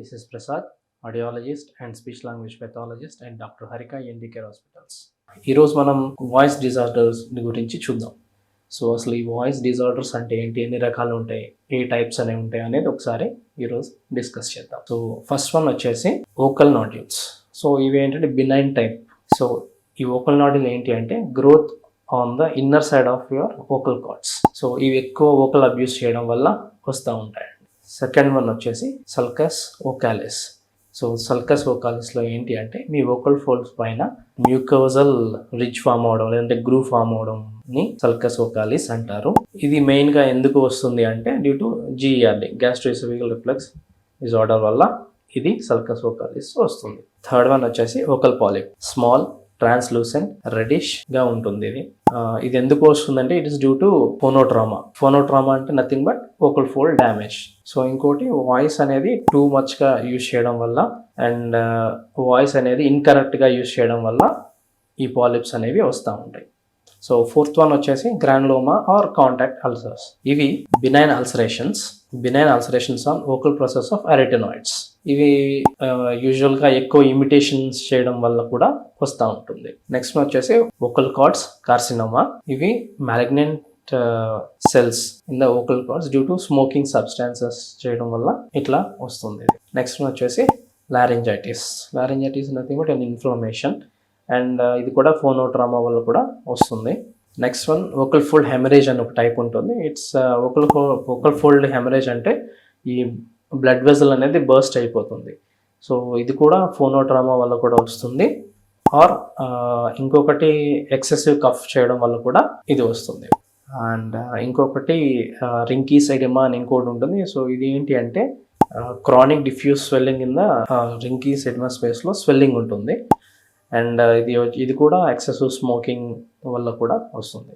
This is Prasad, audiologist and speech language pathologist at Dr. Harika ND Care Hospitals. ఈరోజు మనం voice disorders గురించి చూద్దాం. So అసలు ఈ వాయిస్ డిజార్డర్స్ అంటే ఏంటి, ఎన్ని రకాలు ఉంటాయి, ఏ టైప్స్ అనేవి ఉంటాయి అనేది ఒకసారి ఈరోజు డిస్కస్ చేద్దాం. సో ఫస్ట్ వన్ వచ్చేసి వోకల్ నాడ్యూల్స్. సో ఇవి ఏంటంటే బినైన్ టైప్. సో ఈ వోకల్ నాడ్యూల్ ఏంటి అంటే growth on the inner side of your vocal cords. So ఇవి ఎక్కువ వోకల్ అబ్యూస్ చేయడం వల్ల వస్తూ ఉంటాయి. సెకండ్ వన్ వచ్చేసి సల్కస్ వోకాలిస్. సో సల్కస్ వోకాలిస్లో ఏంటి అంటే మీ వోకల్ ఫోల్డ్స్ పైన మ్యూకోజల్ రిడ్జ్ ఫామ్ అవడం లేదంటే గ్రూవ్ ఫామ్ అవడంని సల్కస్ వోకాలిస్ అంటారు. ఇది మెయిన్గా ఎందుకు వస్తుంది అంటే due to GERD, గ్యాస్ట్రోఎసోఫేజియల్ reflux disorder వల్ల ఇది సల్కస్ వోకాలిస్ వస్తుంది. థర్డ్ వన్ వచ్చేసి vocal polyp. Small translucent reddish గా ఉంటుంది. ఇది ఎందుకు వస్తుందంటే ఇట్ ఇస్ డ్యూ టు ఫోనోట్రామా. ఫోనోట్రామా అంటే nothing but vocal fold damage. So ఇంకోటి వాయిస్ అనేది టూ మచ్ గా యూజ్ చేయడం వల్ల అండ్ వాయిస్ అనేది ఇన్కరెక్ట్ గా యూజ్ చేయడం వల్ల ఈ పాలిప్స్ అనేవి వస్తూ ఉంటాయి. సో ఫోర్త్ వన్ వచ్చేసి గ్రాన్యులోమా ఆర్ కాంటాక్ట్ అల్సర్స్. ఇవి benign ulcerations on vocal process of arytenoids. ఇవి యూజువల్గా ఎక్కువ ఇమిటేషన్స్ చేయడం వల్ల కూడా వస్తూ ఉంటుంది. నెక్స్ట్ వచ్చేసి వోకల్ కార్డ్స్ కార్సినోమా. ఇవి malignant cells in the vocal cords due to smoking substances చేయడం వల్ల ఇట్లా వస్తుంది. నెక్స్ట్ వచ్చేసి laryngitis nothing but an inflammation and ఇది కూడా ఫోనోట్రామా వల్ల కూడా వస్తుంది. Next one vocal fold haemorrhage అని ఒక టైప్ ఉంటుంది. ఇట్స్ వోకల్ ఫోల్డ్ హెమరేజ్ అంటే ఈ బ్లడ్ వెజల్ అనేది బర్స్ట్ అయిపోతుంది. సో ఇది కూడా ఫోనోట్రామా వల్ల కూడా వస్తుంది. ఆర్ ఇంకొకటి ఎక్సెసివ్ కఫ్ చేయడం వల్ల కూడా ఇది వస్తుంది. అండ్ ఇంకొకటి రింకీస్ ఎడిమా అని ఇంకోటి ఉంటుంది. సో ఇది ఏంటి అంటే chronic diffuse swelling in the Reinke's edema స్పేస్లో స్వెల్లింగ్ ఉంటుంది. అండ్ ఇది కూడా ఎక్సెసివ్ స్మోకింగ్ వల్ల కూడా వస్తుంది.